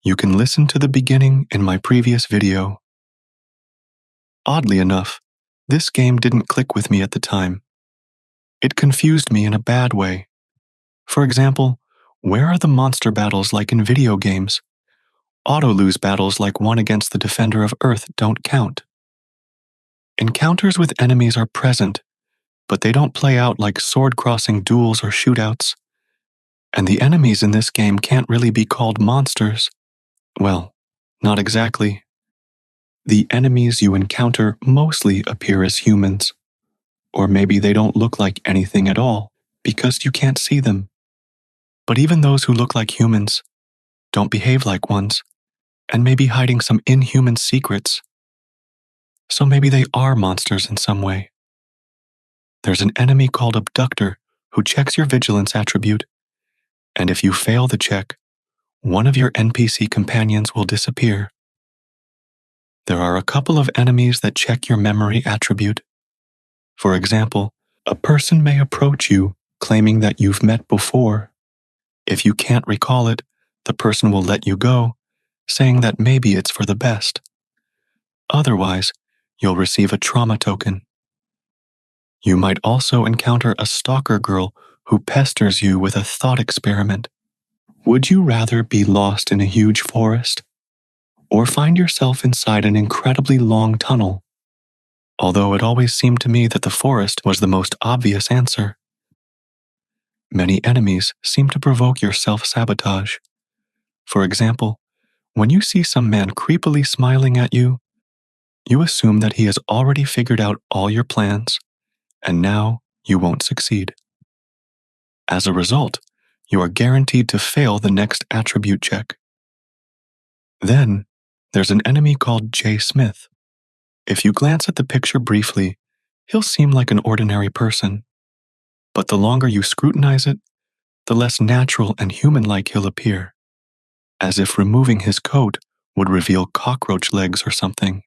You can listen to the beginning in my previous video. Oddly enough, this game didn't click with me at the time. It confused me in a bad way. For example, where are the monster battles like in video games? Auto-lose battles like one against the Defender of Earth don't count. Encounters with enemies are present, but they don't play out like sword-crossing duels or shootouts. And the enemies in this game can't really be called monsters. Well, not exactly. The enemies you encounter mostly appear as humans. Or maybe they don't look like anything at all, because you can't see them. But even those who look like humans don't behave like ones, and may be hiding some inhuman secrets. So maybe they are monsters in some way. There's an enemy called Abductor who checks your vigilance attribute, and if you fail the check, one of your NPC companions will disappear. There are a couple of enemies that check your memory attribute. For example, a person may approach you claiming that you've met before. If you can't recall it, the person will let you go, saying that maybe it's for the best. Otherwise, you'll receive a trauma token. You might also encounter a stalker girl who pesters you with a thought experiment. Would you rather be lost in a huge forest or find yourself inside an incredibly long tunnel? Although it always seemed to me that the forest was the most obvious answer. Many enemies seem to provoke your self-sabotage. For example, when you see some man creepily smiling at you, you assume that he has already figured out all your plans, and now you won't succeed. As a result, you are guaranteed to fail the next attribute check. Then, there's an enemy called J. Smith. If you glance at the picture briefly, he'll seem like an ordinary person. But the longer you scrutinize it, the less natural and human-like he'll appear, as if removing his coat would reveal cockroach legs or something.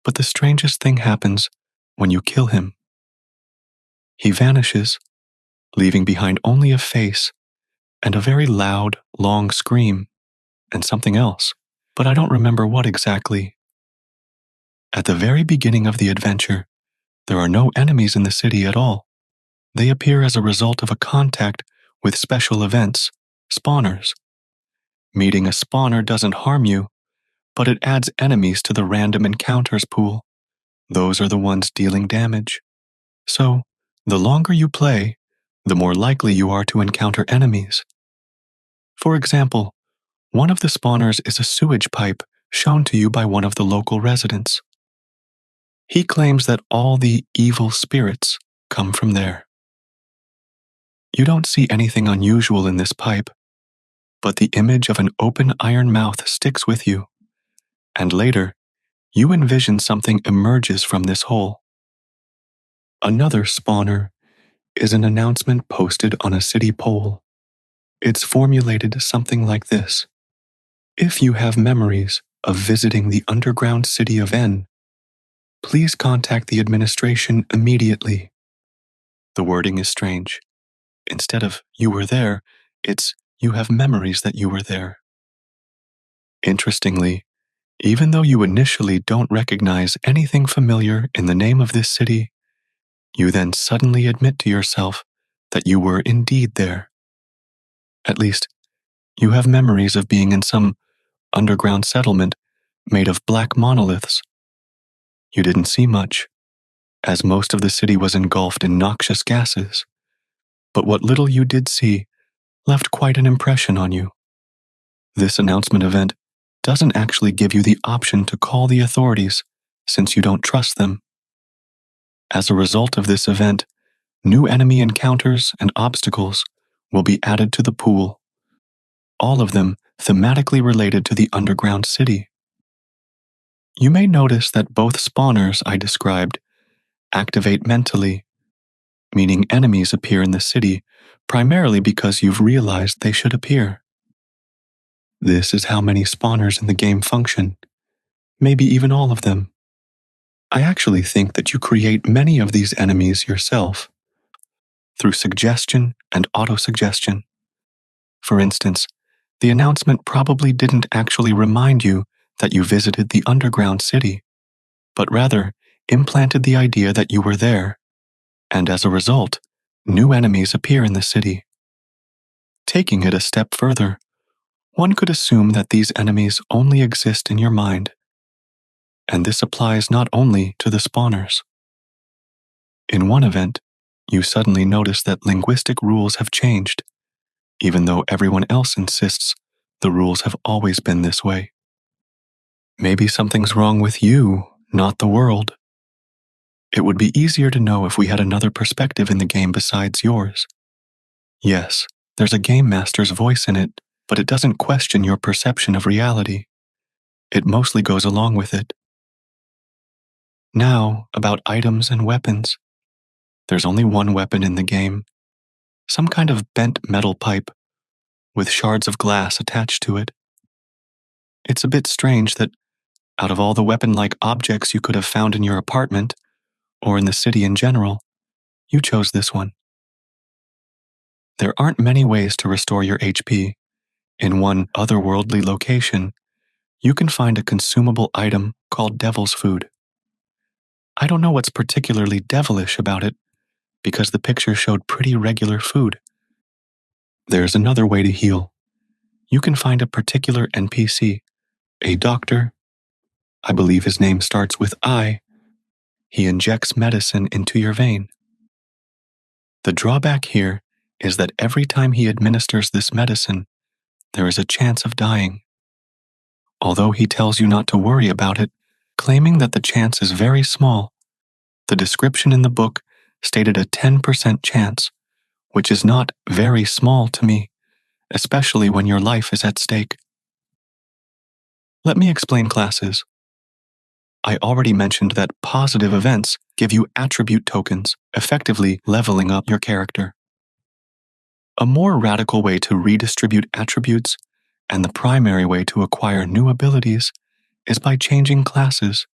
But the strangest thing happens when you kill him. He vanishes, leaving behind only a face and a very loud, long scream, and something else, but I don't remember what exactly. At the very beginning of the adventure, there are no enemies in the city at all. They appear as a result of a contact with special events, spawners. Meeting a spawner doesn't harm you, but it adds enemies to the random encounters pool. Those are the ones dealing damage. So, the longer you play, the more likely you are to encounter enemies. For example, one of the spawners is a sewage pipe shown to you by one of the local residents. He claims that all the evil spirits come from there. You don't see anything unusual in this pipe, but the image of an open iron mouth sticks with you, and later, you envision something emerges from this hole. Another spawner is an announcement posted on a city pole. It's formulated something like this: if you have memories of visiting the underground city of N, please contact the administration immediately. The wording is strange. Instead of "you were there," it's "you have memories that you were there." Interestingly, even though you initially don't recognize anything familiar in the name of this city, you then suddenly admit to yourself that you were indeed there. At least, you have memories of being in some underground settlement made of black monoliths. You didn't see much, as most of the city was engulfed in noxious gases, but what little you did see left quite an impression on you. This announcement event doesn't actually give you the option to call the authorities, since you don't trust them. As a result of this event, new enemy encounters and obstacles will be added to the pool, all of them thematically related to the underground city. You may notice that both spawners I described activate mentally, meaning enemies appear in the city primarily because you've realized they should appear. This is how many spawners in the game function, maybe even all of them. I actually think that you create many of these enemies yourself, through suggestion and autosuggestion. For instance, The announcement probably didn't actually remind you that you visited the underground city, but rather implanted the idea that you were there, and as a result, new enemies appear in the city. Taking it a step further, one could assume that these enemies only exist in your mind, and this applies not only to the spawners. In one event, you suddenly notice that linguistic rules have changed, even though everyone else insists the rules have always been this way. Maybe something's wrong with you, not the world. It would be easier to know if we had another perspective in the game besides yours. Yes, there's a game master's voice in it, but it doesn't question your perception of reality. It mostly goes along with it. Now, about items and weapons. There's only one weapon in the game, some kind of bent metal pipe with shards of glass attached to it. It's a bit strange that, out of all the weapon-like objects you could have found in your apartment, or in the city in general, you chose this one. There aren't many ways to restore your HP. In one otherworldly location, you can find a consumable item called Devil's Food. I don't know what's particularly devilish about it, because the picture showed pretty regular food. There's another way to heal. You can find a particular NPC, a doctor. I believe his name starts with I. He injects medicine into your vein. The drawback here is that every time he administers this medicine, there is a chance of dying. Although he tells you not to worry about it, claiming that the chance is very small, the description in the book stated a 10% chance, which is not very small to me, especially when your life is at stake. Let me explain classes. I already mentioned that positive events give you attribute tokens, effectively leveling up your character. A more radical way to redistribute attributes, and the primary way to acquire new abilities, is by changing classes.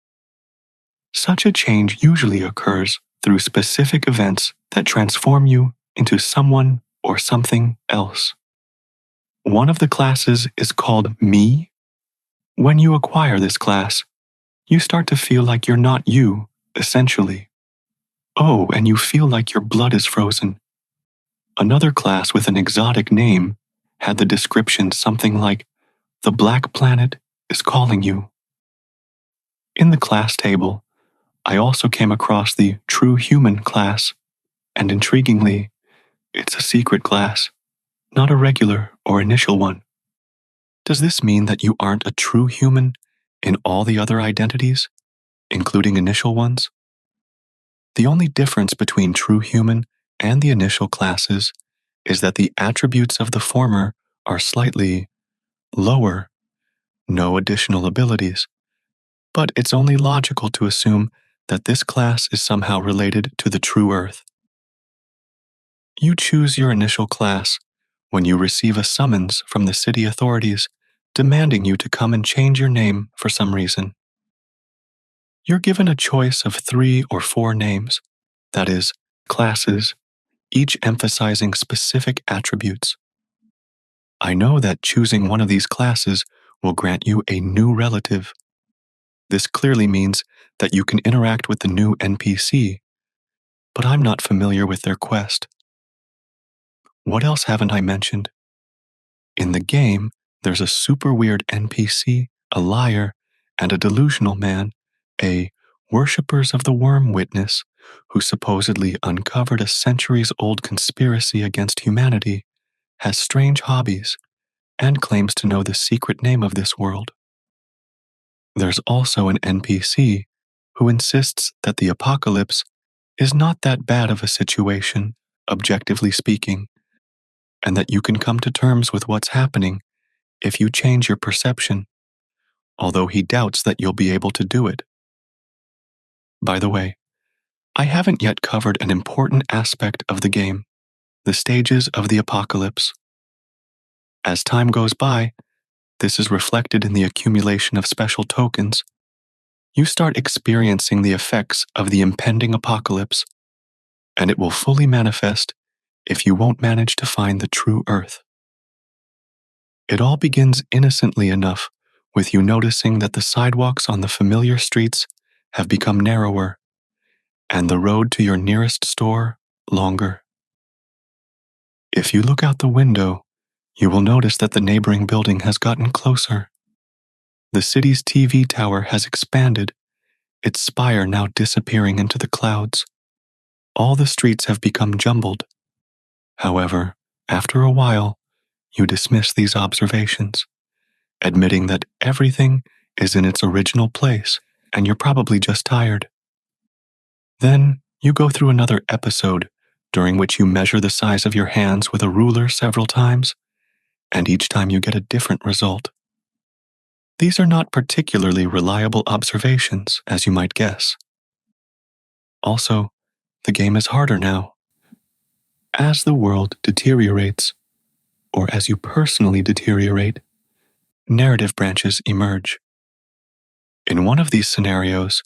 Such a change usually occurs through specific events that transform you into someone or something else. One of the classes is called Me. When you acquire this class, you start to feel like you're not you, essentially. Oh, and you feel like your blood is frozen. Another class with an exotic name had the description something like, "The Black Planet is calling you." In the class table, I also came across the True Human class, and intriguingly, it's a secret class, not a regular or initial one. Does this mean that you aren't a true human in all the other identities, including initial ones? The only difference between true human and the initial classes is that the attributes of the former are slightly lower, no additional abilities, but it's only logical to assume that this class is somehow related to the true Earth. You choose your initial class when you receive a summons from the city authorities demanding you to come and change your name for some reason. You're given a choice of 3 or 4 names, that is, classes, each emphasizing specific attributes. I know that choosing one of these classes will grant you a new relative. This clearly means that you can interact with the new NPC, but I'm not familiar with their quest. What else haven't I mentioned? In the game, there's a super weird NPC, a liar, and a delusional man, a worshippers of the worm witness, who supposedly uncovered a centuries-old conspiracy against humanity, has strange hobbies, and claims to know the secret name of this world. There's also an NPC who insists that the apocalypse is not that bad of a situation, objectively speaking, and that you can come to terms with what's happening if you change your perception, although he doubts that you'll be able to do it. By the way, I haven't yet covered an important aspect of the game, the stages of the apocalypse. As time goes by, this is reflected in the accumulation of special tokens. You start experiencing the effects of the impending apocalypse, and it will fully manifest if you won't manage to find the true Earth. It all begins innocently enough with you noticing that the sidewalks on the familiar streets have become narrower and the road to your nearest store longer. If you look out the window, you will notice that the neighboring building has gotten closer. The city's TV tower has expanded, its spire now disappearing into the clouds. All the streets have become jumbled. However, after a while, you dismiss these observations, admitting that everything is in its original place and you're probably just tired. Then you go through another episode during which you measure the size of your hands with a ruler several times, and each time you get a different result. These are not particularly reliable observations, as you might guess. Also, the game is harder now. As the world deteriorates, or as you personally deteriorate, narrative branches emerge. In one of these scenarios,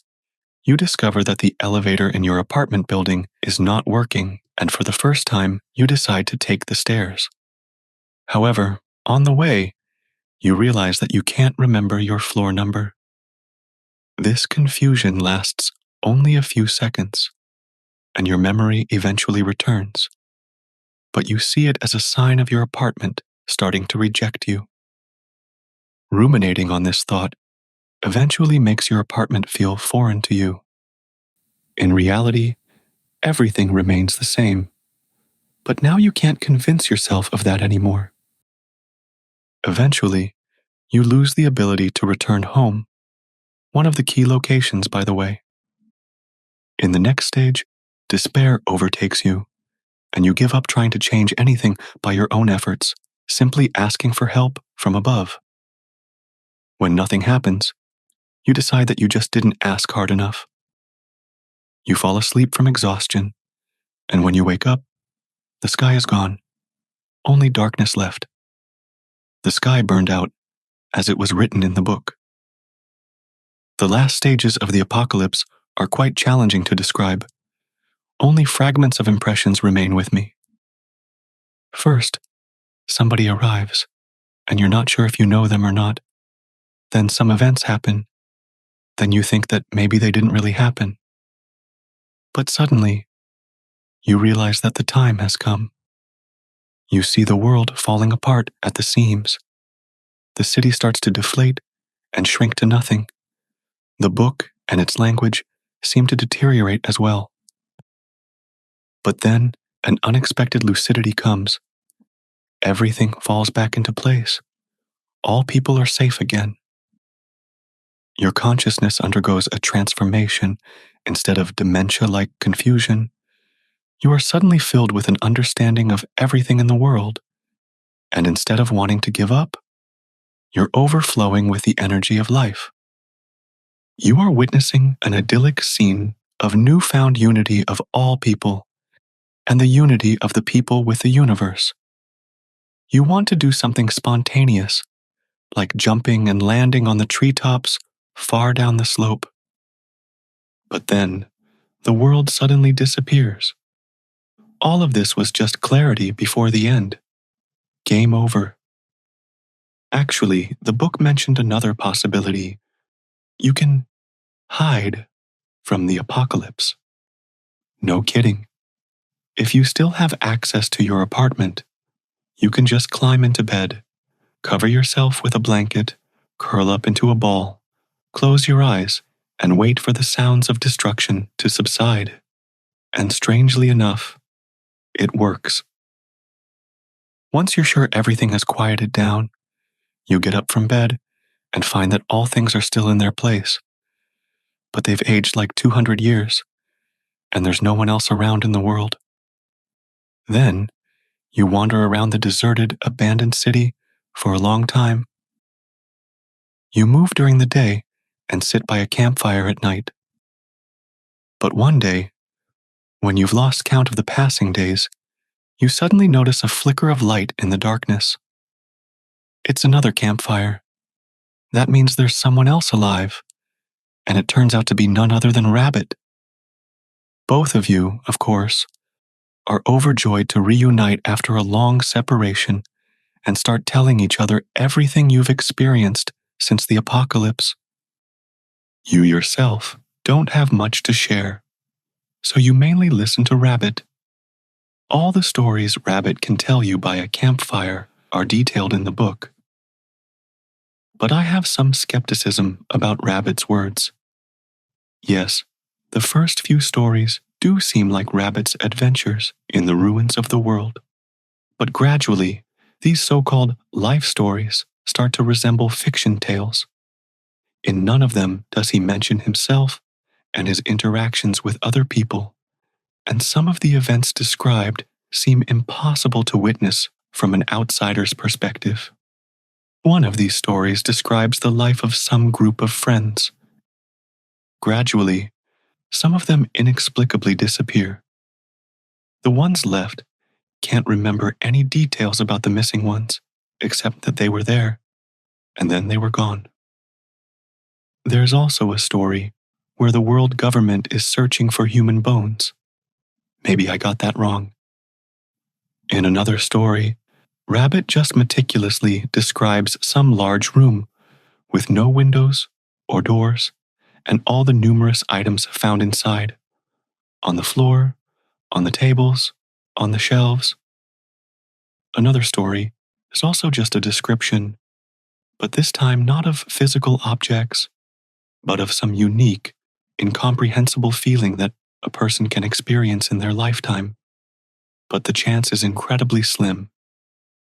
you discover that the elevator in your apartment building is not working, and for the first time, you decide to take the stairs. However, on the way, you realize that you can't remember your floor number. This confusion lasts only a few seconds, and your memory eventually returns. But you see it as a sign of your apartment starting to reject you. Ruminating on this thought eventually makes your apartment feel foreign to you. In reality, everything remains the same, but now you can't convince yourself of that anymore. Eventually, you lose the ability to return home, one of the key locations, by the way. In the next stage, despair overtakes you, and you give up trying to change anything by your own efforts, simply asking for help from above. When nothing happens, you decide that you just didn't ask hard enough. You fall asleep from exhaustion, and when you wake up, the sky is gone. Only darkness left. The sky burned out, as it was written in the book. The last stages of the apocalypse are quite challenging to describe. Only fragments of impressions remain with me. First, somebody arrives, and you're not sure if you know them or not. Then some events happen. Then you think that maybe they didn't really happen. But suddenly, you realize that the time has come. You see the world falling apart at the seams. The city starts to deflate and shrink to nothing. The book and its language seem to deteriorate as well. But then an unexpected lucidity comes. Everything falls back into place. All people are safe again. Your consciousness undergoes a transformation. Instead of dementia-like confusion, you are suddenly filled with an understanding of everything in the world. And instead of wanting to give up, you're overflowing with the energy of life. You are witnessing an idyllic scene of newfound unity of all people and the unity of the people with the universe. You want to do something spontaneous, like jumping and landing on the treetops far down the slope. But then, the world suddenly disappears. All of this was just clarity before the end. Game over. Actually, the book mentioned another possibility. You can hide from the apocalypse. No kidding. If you still have access to your apartment, you can just climb into bed, cover yourself with a blanket, curl up into a ball, close your eyes, and wait for the sounds of destruction to subside. And strangely enough, it works. Once you're sure everything has quieted down, you get up from bed and find that all things are still in their place. But they've aged like 200 years, and there's no one else around in the world. Then, you wander around the deserted, abandoned city for a long time. You move during the day and sit by a campfire at night. But one day, when you've lost count of the passing days, you suddenly notice a flicker of light in the darkness. It's another campfire. That means there's someone else alive, and it turns out to be none other than Rabbit. Both of you, of course, are overjoyed to reunite after a long separation and start telling each other everything you've experienced since the apocalypse. You yourself don't have much to share, so you mainly listen to Rabbit. All the stories Rabbit can tell you by a campfire are detailed in the book. But I have some skepticism about Rabbit's words. Yes, the first few stories do seem like Rabbit's adventures in the ruins of the world. But gradually, these so-called life stories start to resemble fiction tales. In none of them does he mention himself and his interactions with other people, and some of the events described seem impossible to witness from an outsider's perspective. One of these stories describes the life of some group of friends. Gradually, some of them inexplicably disappear. The ones left can't remember any details about the missing ones, except that they were there, and then they were gone. There's also a story where the world government is searching for human bones. Maybe I got that wrong. In another story, Rabbit just meticulously describes some large room with no windows or doors and all the numerous items found inside, on the floor, on the tables, on the shelves. Another story is also just a description, but this time not of physical objects, but of some unique, incomprehensible feeling that a person can experience in their lifetime. But the chance is incredibly slim.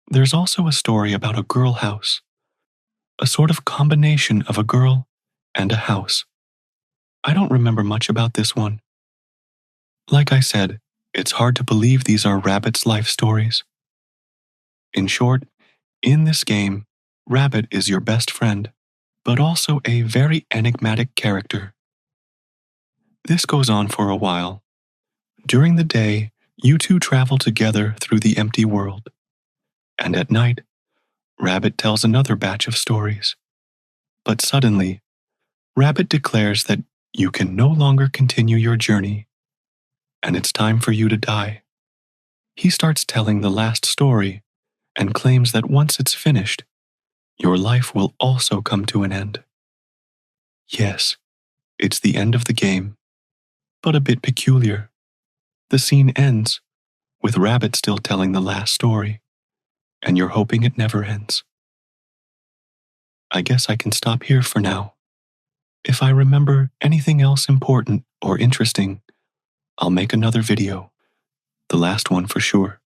There's also a story about a girl house, a sort of combination of a girl and a house. I don't remember much about this one. Like I said, it's hard to believe these are Rabbit's life stories. In short, in this game, Rabbit is your best friend, but also a very enigmatic character. This goes on for a while. During the day, you two travel together through the empty world. And at night, Rabbit tells another batch of stories. But suddenly, Rabbit declares that you can no longer continue your journey, and it's time for you to die. He starts telling the last story and claims that once it's finished, your life will also come to an end. Yes, it's the end of the game, but a bit peculiar. The scene ends with Rabbit still telling the last story, and you're hoping it never ends. I guess I can stop here for now. If I remember anything else important or interesting, I'll make another video. The last one for sure.